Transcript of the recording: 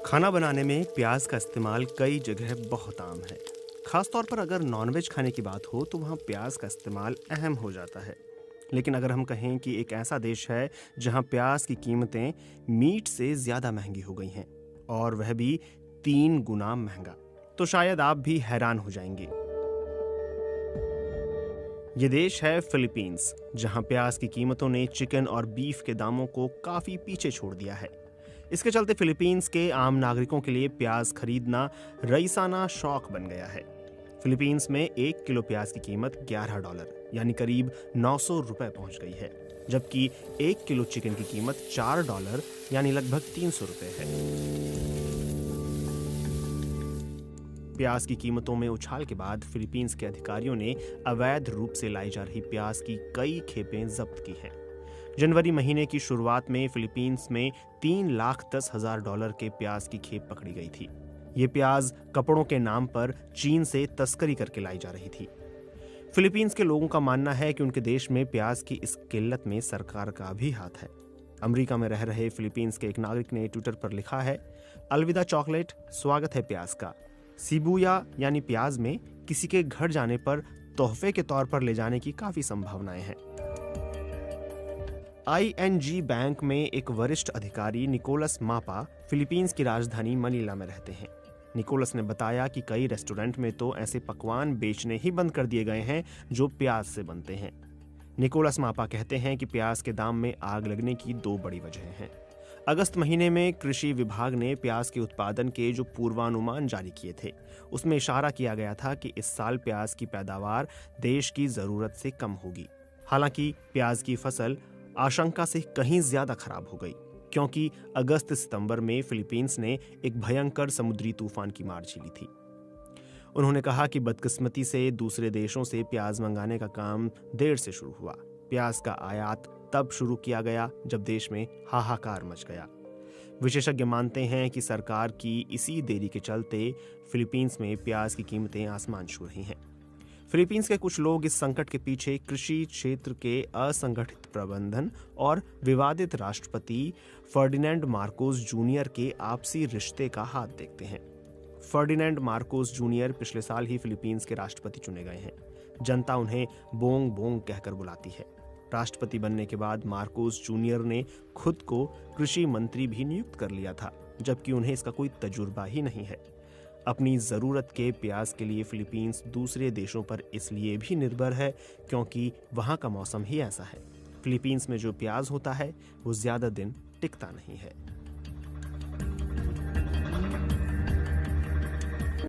खाना बनाने में प्याज का इस्तेमाल कई जगह बहुत आम है। खासतौर पर अगर नॉनवेज खाने की बात हो तो वहाँ प्याज का इस्तेमाल अहम हो जाता है। लेकिन अगर हम कहें कि एक ऐसा देश है जहाँ प्याज की कीमतें मीट से ज़्यादा महंगी हो गई हैं और वह भी 3 गुना महंगा, तो शायद आप भी हैरान हो जाएंगे। ये देश है फिलीपींस, जहाँ प्याज की कीमतों ने चिकन और बीफ के दामों को काफ़ी पीछे छोड़ दिया है। इसके चलते फिलीपींस के आम नागरिकों के लिए प्याज खरीदना रईसाना शौक बन गया है। फिलीपींस में 1 किलो प्याज की कीमत $11 यानी करीब 900 रुपए पहुंच गई है, जबकि 1 किलो चिकन की कीमत $4 यानी लगभग 300 रुपए है। प्याज की कीमतों में उछाल के बाद फिलीपींस के अधिकारियों ने अवैध रूप से लाई जा रही प्याज की कई खेपें जब्त की हैं। जनवरी महीने की शुरुआत में फिलीपींस में $3,10,000 के प्याज की खेप पकड़ी गई थी। ये प्याज कपड़ों के नाम पर चीन से तस्करी करके लाई जा रही थी। फिलीपींस के लोगों का मानना है कि उनके देश में प्याज की इस किल्लत में सरकार का भी हाथ है। अमेरिका में रह रहे फिलीपींस के एक नागरिक ने ट्विटर पर लिखा है, अलविदा चॉकलेट, स्वागत है प्याज का। सिबुया यानी प्याज में किसी के घर जाने पर तोहफे के तौर पर ले जाने की काफी संभावनाएं हैं। ING बैंक में एक वरिष्ठ अधिकारी निकोलस मापा फिलीपींस की राजधानी मनीला में रहते हैं। निकोलस ने बताया कि कई रेस्टोरेंट में तो ऐसे पकवान बेचने ही बंद कर दिए गए हैं जो प्याज से बनते हैं। निकोलस मापा कहते हैं कि प्याज के दाम में आग लगने की 2 बड़ी वजहें हैं। अगस्त महीने में कृषि विभाग ने प्याज के उत्पादन के जो पूर्वानुमान जारी किए थे, उसमें इशारा किया गया था कि इस साल प्याज की पैदावार देश की जरूरत से कम होगी। हालांकि प्याज की फसल आशंका से कहीं ज्यादा खराब हो गई, क्योंकि अगस्त सितंबर में फिलीपींस ने एक भयंकर समुद्री तूफान की मार झेली थी। उन्होंने कहा कि बदकिस्मती से दूसरे देशों से प्याज मंगाने का काम देर से शुरू हुआ। प्याज का आयात तब शुरू किया गया जब देश में हाहाकार मच गया। विशेषज्ञ मानते हैं कि सरकार की इसी देरी के चलते फिलीपींस में प्याज की कीमतें आसमान छू रही हैं। फिलीपींस के कुछ लोग इस संकट के पीछे कृषि क्षेत्र के असंगठित प्रबंधन और विवादित राष्ट्रपति फर्डिनेंड मार्कोस जूनियर के आपसी रिश्ते का हाथ देखते हैं। फर्डिनेंड मार्कोस जूनियर पिछले साल ही फिलीपींस के राष्ट्रपति चुने गए हैं। जनता उन्हें बोंग बोंग कहकर बुलाती है। राष्ट्रपति बनने के बाद मार्कोस जूनियर ने खुद को कृषि मंत्री भी नियुक्त कर लिया था, जबकि उन्हें इसका कोई तजुर्बा ही नहीं है। अपनी ज़रूरत के प्याज के लिए फिलीपींस दूसरे देशों पर इसलिए भी निर्भर है क्योंकि वहाँ का मौसम ही ऐसा है। फिलीपींस में जो प्याज होता है वो ज़्यादा दिन टिकता नहीं है।